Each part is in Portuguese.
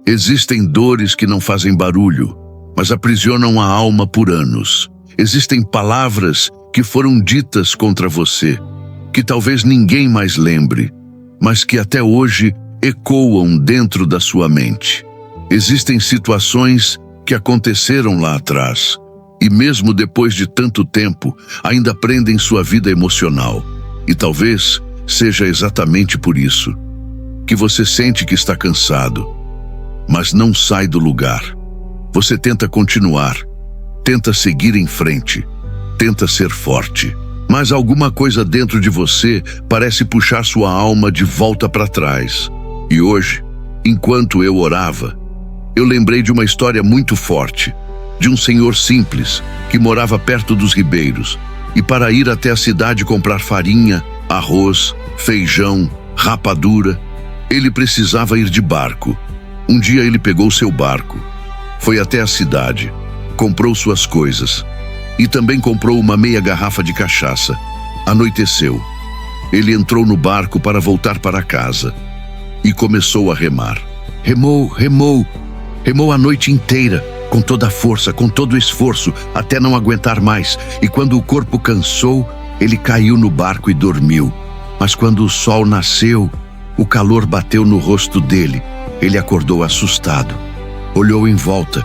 Existem dores que não fazem barulho, mas aprisionam a alma por anos. Existem palavras que foram ditas contra você, que talvez ninguém mais lembre, mas que até hoje ecoam dentro da sua mente. Existem situações que aconteceram lá atrás, e mesmo depois de tanto tempo, ainda prendem sua vida emocional. E talvez seja exatamente por isso que você sente que está cansado, mas não sai do lugar. Você tenta continuar, tenta seguir em frente, tenta ser forte, mas alguma coisa dentro de você parece puxar sua alma de volta para trás. E hoje, enquanto eu orava, eu lembrei de uma história muito forte, de um senhor simples que morava perto dos ribeiros, e para ir até a cidade comprar farinha, arroz, feijão, rapadura, ele precisava ir de barco. Um dia ele pegou seu barco, foi até a cidade, comprou suas coisas e também comprou uma meia garrafa de cachaça. Anoiteceu. Ele entrou no barco para voltar para casa e começou a remar. Remou a noite inteira, com toda a força, com todo o esforço, até não aguentar mais. E quando o corpo cansou, ele caiu no barco e dormiu. Mas quando o sol nasceu, o calor bateu no rosto dele. Ele acordou assustado, olhou em volta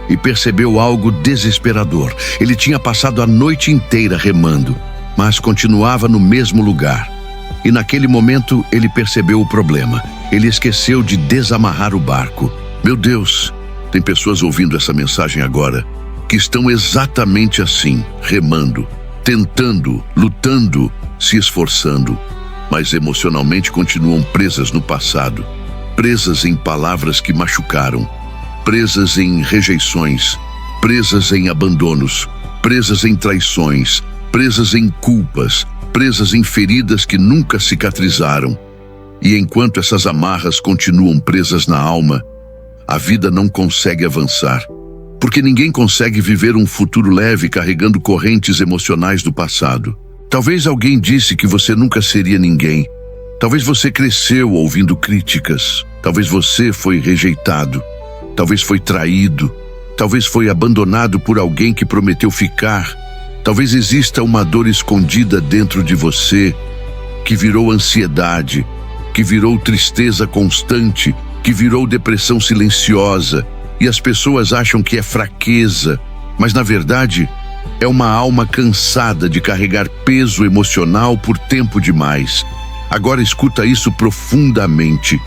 e percebeu algo desesperador. Ele tinha passado a noite inteira remando, mas continuava no mesmo lugar. E naquele momento ele percebeu o problema. Ele esqueceu de desamarrar o barco. Meu Deus, tem pessoas ouvindo essa mensagem agora que estão exatamente assim, remando, tentando, lutando, se esforçando, mas emocionalmente continuam presas no passado, presas em palavras que machucaram, presas em rejeições, presas em abandonos, presas em traições, presas em culpas, presas em feridas que nunca cicatrizaram. E enquanto essas amarras continuam presas na alma, a vida não consegue avançar, porque ninguém consegue viver um futuro leve carregando correntes emocionais do passado. Talvez alguém disse que você nunca seria ninguém. Talvez você cresceu ouvindo críticas. Talvez você foi rejeitado. Talvez foi traído. Talvez foi abandonado por alguém que prometeu ficar. Talvez exista uma dor escondida dentro de você, que virou ansiedade, que virou tristeza constante, que virou depressão silenciosa, e as pessoas acham que é fraqueza, mas na verdade é uma alma cansada de carregar peso emocional por tempo demais. Agora escuta isso profundamente.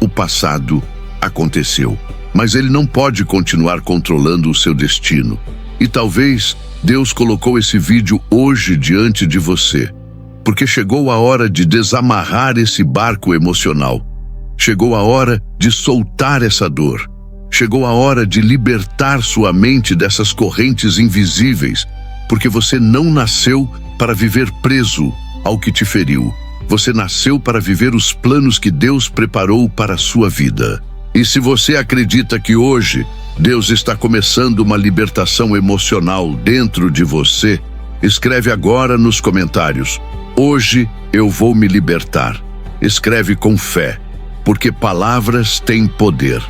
O passado aconteceu, mas ele não pode continuar controlando o seu destino. E talvez Deus colocou esse vídeo hoje diante de você, porque chegou a hora de desamarrar esse barco emocional. Chegou a hora de soltar essa dor. Chegou a hora de libertar sua mente dessas correntes invisíveis, porque você não nasceu para viver preso ao que te feriu. Você nasceu para viver os planos que Deus preparou para a sua vida. E se você acredita que hoje Deus está começando uma libertação emocional dentro de você, escreve agora nos comentários: hoje eu vou me libertar. Escreve com fé, porque palavras têm poder.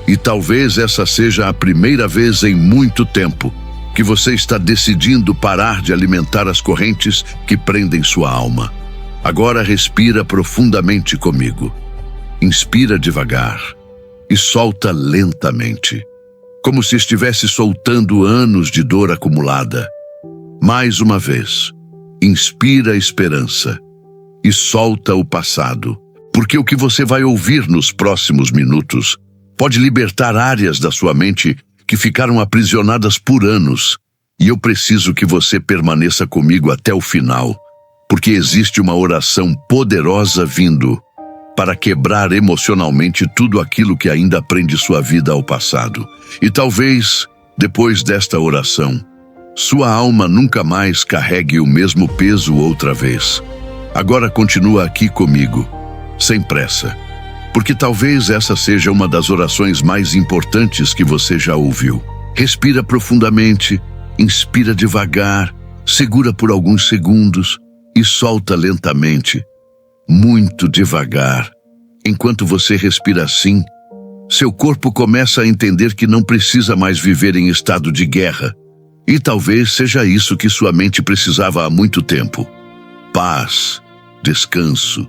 E talvez essa seja a primeira vez em muito tempo que você está decidindo parar de alimentar as correntes que prendem sua alma. Agora respira profundamente comigo. Inspira devagar e solta lentamente, como se estivesse soltando anos de dor acumulada. Mais uma vez, inspira a esperança e solta o passado, porque o que você vai ouvir nos próximos minutos pode libertar áreas da sua mente que ficaram aprisionadas por anos. E eu preciso que você permaneça comigo até o final, porque existe uma oração poderosa vindo para quebrar emocionalmente tudo aquilo que ainda prende sua vida ao passado. E talvez, depois desta oração, sua alma nunca mais carregue o mesmo peso outra vez. Agora continua aqui comigo, sem pressa, porque talvez essa seja uma das orações mais importantes que você já ouviu. Respira profundamente, inspira devagar, segura por alguns segundos e solta lentamente, muito devagar. Enquanto você respira assim, Seu corpo começa a entender que não precisa mais viver em estado de guerra. E talvez seja isso que sua mente precisava há muito tempo. Paz, descanso,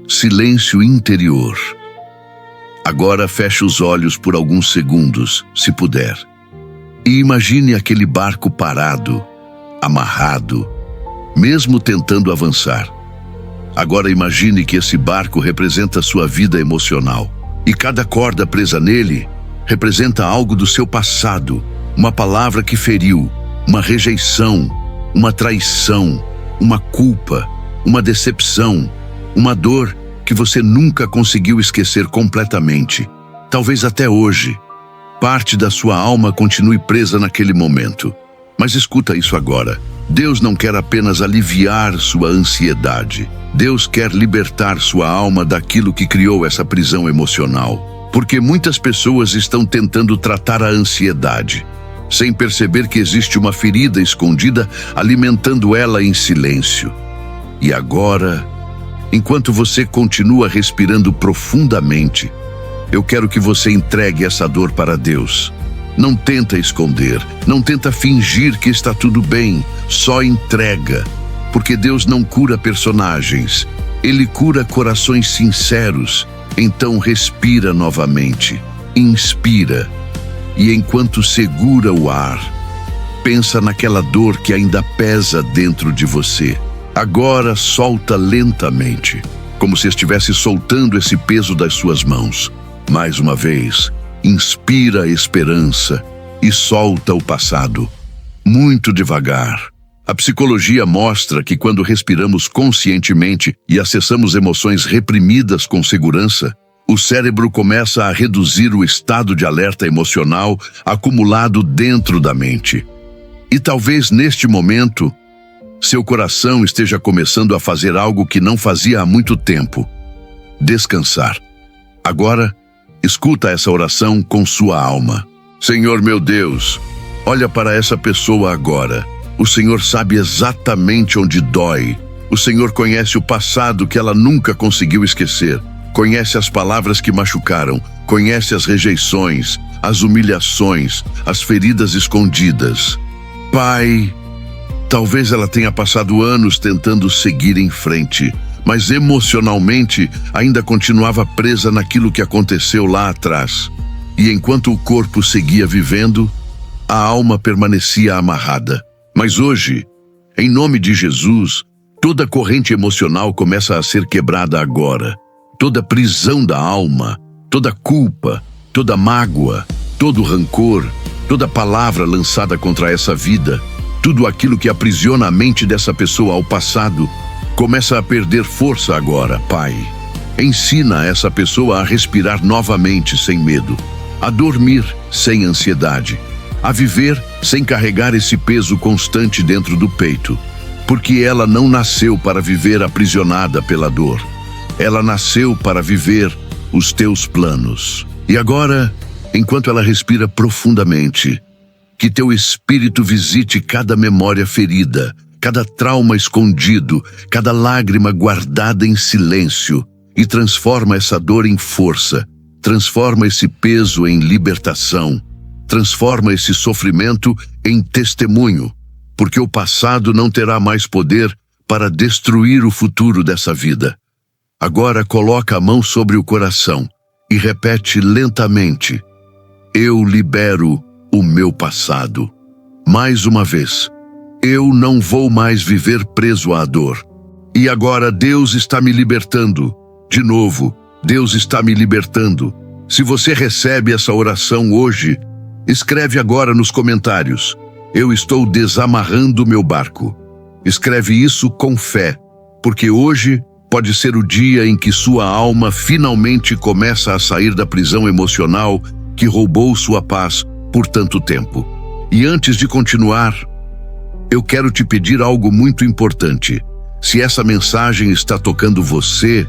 silêncio interior. Agora feche os olhos por alguns segundos, se puder. E imagine aquele barco parado, amarrado, mesmo tentando avançar. Agora imagine que esse barco representa sua vida emocional. E cada corda presa nele representa algo do seu passado, uma palavra que feriu, uma rejeição, uma traição, uma culpa, uma decepção, uma dor que você nunca conseguiu esquecer completamente. Talvez até hoje, parte da sua alma continue presa naquele momento. Mas escuta isso agora. Deus não quer apenas aliviar sua ansiedade. Deus quer libertar sua alma daquilo que criou essa prisão emocional. Porque muitas pessoas estão tentando tratar a ansiedade, sem perceber que existe uma ferida escondida alimentando ela em silêncio. E agora, enquanto você continua respirando profundamente, eu quero que você entregue essa dor para Deus. Não tenta esconder, não tenta fingir que está tudo bem, só entrega. Porque Deus não cura personagens, Ele cura corações sinceros. Então respira novamente, inspira. E enquanto segura o ar, pensa naquela dor que ainda pesa dentro de você. Agora solta lentamente, como se estivesse soltando esse peso das suas mãos. Mais uma vez, inspira a esperança e solta o passado. Muito devagar. A psicologia mostra que quando respiramos conscientemente e acessamos emoções reprimidas com segurança, o cérebro começa a reduzir o estado de alerta emocional acumulado dentro da mente. E talvez neste momento, seu coração esteja começando a fazer algo que não fazia há muito tempo: descansar. Agora, escuta essa oração com sua alma. Senhor meu Deus, olha para essa pessoa agora. O Senhor sabe exatamente onde dói. O Senhor conhece o passado que ela nunca conseguiu esquecer. Conhece as palavras que machucaram. Conhece as rejeições, as humilhações, as feridas escondidas. Pai, talvez ela tenha passado anos tentando seguir em frente, mas emocionalmente ainda continuava presa naquilo que aconteceu lá atrás. E enquanto o corpo seguia vivendo, a alma permanecia amarrada. Mas hoje, em nome de Jesus, toda corrente emocional começa a ser quebrada agora. Toda prisão da alma, toda culpa, toda mágoa, todo rancor, toda palavra lançada contra essa vida, tudo aquilo que aprisiona a mente dessa pessoa ao passado, começa a perder força agora, Pai. Ensina essa pessoa a respirar novamente sem medo, a dormir sem ansiedade, a viver sem carregar esse peso constante dentro do peito, porque ela não nasceu para viver aprisionada pela dor. Ela nasceu para viver os teus planos. E agora, enquanto ela respira profundamente, que teu espírito visite cada memória ferida, cada trauma escondido, cada lágrima guardada em silêncio, e transforma essa dor em força, transforma esse peso em libertação, transforma esse sofrimento em testemunho, porque o passado não terá mais poder para destruir o futuro dessa vida. Agora coloca a mão sobre o coração e repete lentamente: eu libero o meu passado. Mais uma vez, eu não vou mais viver preso à dor. E agora Deus está me libertando. De novo, Deus está me libertando. Se você recebe essa oração hoje, escreve agora nos comentários: eu estou desamarrando meu barco. Escreve isso com fé, porque hoje pode ser o dia em que sua alma finalmente começa a sair da prisão emocional que roubou sua paz por tanto tempo. E antes de continuar, eu quero te pedir algo muito importante. Se essa mensagem está tocando você,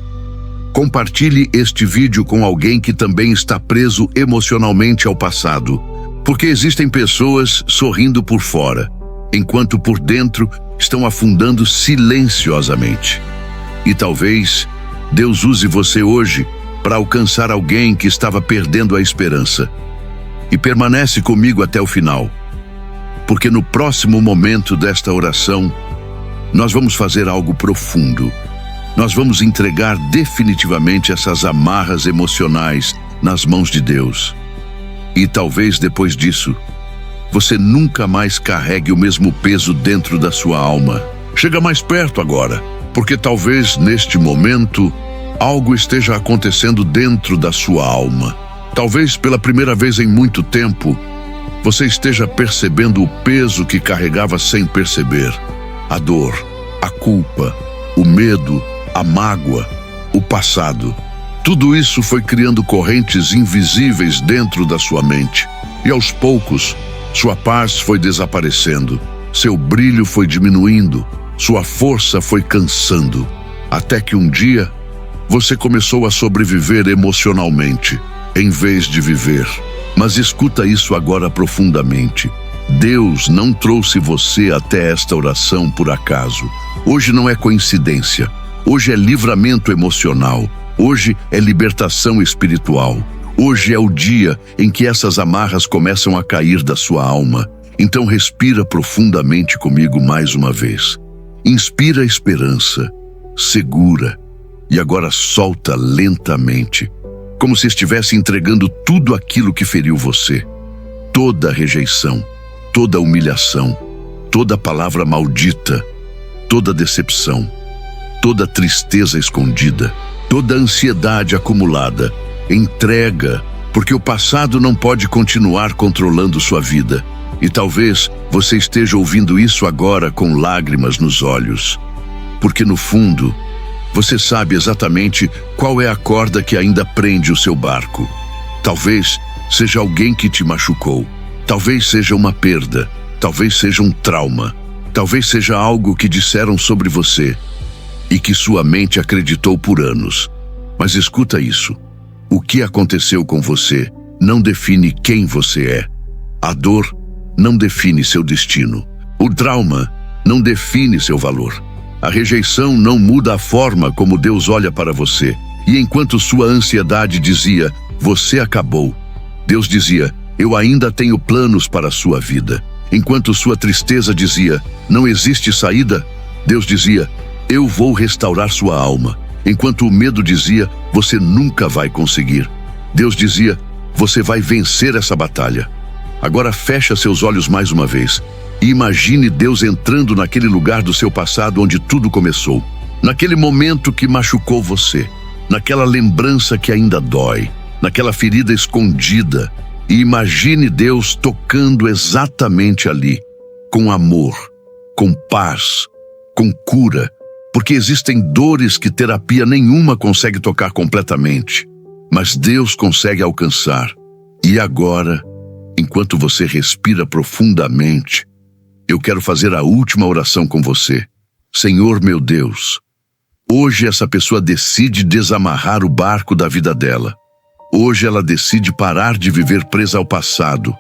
compartilhe este vídeo com alguém que também está preso emocionalmente ao passado, porque existem pessoas sorrindo por fora, enquanto por dentro estão afundando silenciosamente. E talvez Deus use você hoje para alcançar alguém que estava perdendo a esperança. E permanece comigo até o final, porque no próximo momento desta oração, nós vamos fazer algo profundo. Nós vamos entregar definitivamente essas amarras emocionais nas mãos de Deus. E talvez depois disso, você nunca mais carregue o mesmo peso dentro da sua alma. Chega mais perto agora, porque talvez neste momento algo esteja acontecendo dentro da sua alma. Talvez pela primeira vez em muito tempo, você esteja percebendo o peso que carregava sem perceber. A dor, a culpa, o medo, a mágoa, o passado. Tudo isso foi criando correntes invisíveis dentro da sua mente. E aos poucos, sua paz foi desaparecendo, seu brilho foi diminuindo, sua força foi cansando. Até que um dia, você começou a sobreviver emocionalmente, em vez de viver. Mas escuta isso agora profundamente. Deus não trouxe você até esta oração por acaso. Hoje não é coincidência. Hoje é livramento emocional. Hoje é libertação espiritual. Hoje é o dia em que essas amarras começam a cair da sua alma. Então respira profundamente comigo mais uma vez. Inspira esperança, segura, e agora solta lentamente, como se estivesse entregando tudo aquilo que feriu você. Toda rejeição, toda humilhação, toda palavra maldita, toda decepção, toda tristeza escondida, toda ansiedade acumulada. Entrega, porque o passado não pode continuar controlando sua vida. E talvez você esteja ouvindo isso agora com lágrimas nos olhos, porque no fundo, você sabe exatamente qual é a corda que ainda prende o seu barco. Talvez seja alguém que te machucou, talvez seja uma perda, talvez seja um trauma, talvez seja algo que disseram sobre você e que sua mente acreditou por anos. Mas escuta isso. O que aconteceu com você não define quem você é. A dor não define seu destino. O trauma não define seu valor. A rejeição não muda a forma como Deus olha para você. E enquanto sua ansiedade dizia, você acabou, Deus dizia, eu ainda tenho planos para a sua vida. Enquanto sua tristeza dizia, não existe saída, Deus dizia, eu vou restaurar sua alma. Enquanto o medo dizia, você nunca vai conseguir, Deus dizia, você vai vencer essa batalha. Agora fecha seus olhos mais uma vez e imagine Deus entrando naquele lugar do seu passado onde tudo começou. Naquele momento que machucou você, naquela lembrança que ainda dói, naquela ferida escondida. E imagine Deus tocando exatamente ali, com amor, com paz, com cura. Porque existem dores que terapia nenhuma consegue tocar completamente, mas Deus consegue alcançar. E agora, enquanto você respira profundamente, eu quero fazer a última oração com você. Senhor meu Deus, hoje essa pessoa decide desamarrar o barco da vida dela. Hoje ela decide parar de viver presa ao passado.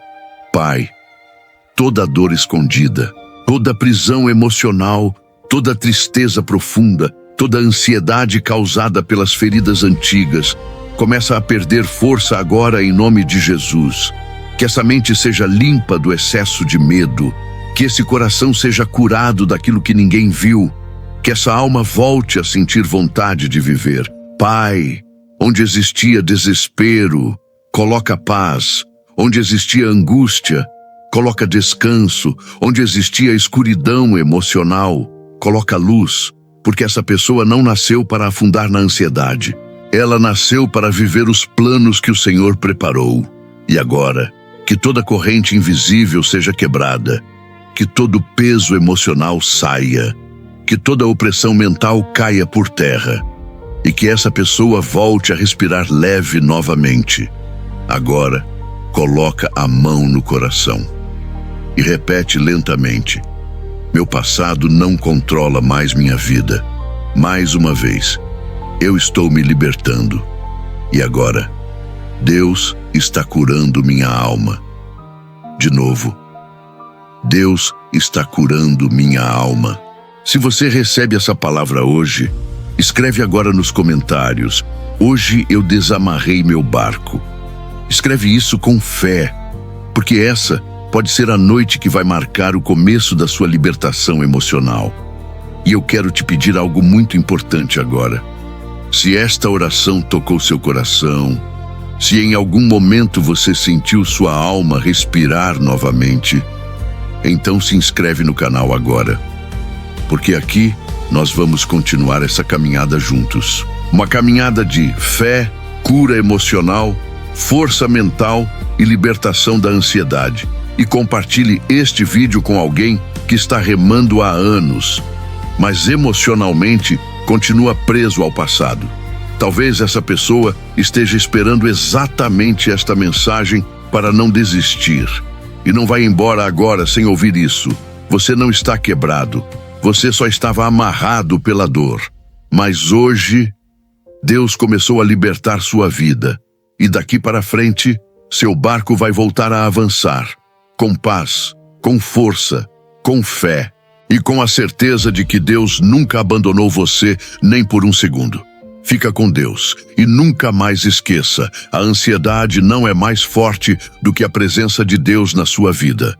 Pai, toda dor escondida, toda prisão emocional, toda tristeza profunda, toda ansiedade causada pelas feridas antigas, começa a perder força agora em nome de Jesus. Que essa mente seja limpa do excesso de medo, que esse coração seja curado daquilo que ninguém viu, que essa alma volte a sentir vontade de viver. Pai, onde existia desespero, coloca paz. Onde existia angústia, coloca descanso. Onde existia escuridão emocional, coloca luz, porque essa pessoa não nasceu para afundar na ansiedade. Ela nasceu para viver os planos que o Senhor preparou. E agora, que toda corrente invisível seja quebrada, que todo peso emocional saia, que toda opressão mental caia por terra, e que essa pessoa volte a respirar leve novamente. Agora, coloca a mão no coração e repete lentamente: meu passado não controla mais minha vida. Mais uma vez, eu estou me libertando. E agora, Deus está curando minha alma. De novo, Deus está curando minha alma. Se você recebe essa palavra hoje, Escreve agora nos comentários: hoje eu desamarrei meu barco. Escreve isso com fé, porque essa pode ser a noite que vai marcar o começo da sua libertação emocional. E eu quero te pedir algo muito importante agora. Se esta oração tocou seu coração, se em algum momento você sentiu sua alma respirar novamente, então se inscreve no canal agora, porque aqui nós vamos continuar essa caminhada juntos. Uma caminhada de fé, cura emocional, força mental e libertação da ansiedade. E compartilhe este vídeo com alguém que está remando há anos, mas emocionalmente continua preso ao passado. Talvez essa pessoa esteja esperando exatamente esta mensagem para não desistir. E não vai embora agora sem ouvir isso. Você não está quebrado. Você só estava amarrado pela dor. Mas hoje, Deus começou a libertar sua vida. E daqui para frente, seu barco vai voltar a avançar. Com paz, com força, com fé. E com a certeza de que Deus nunca abandonou você nem por um segundo. Fica com Deus e nunca mais esqueça, a ansiedade não é mais forte do que a presença de Deus na sua vida.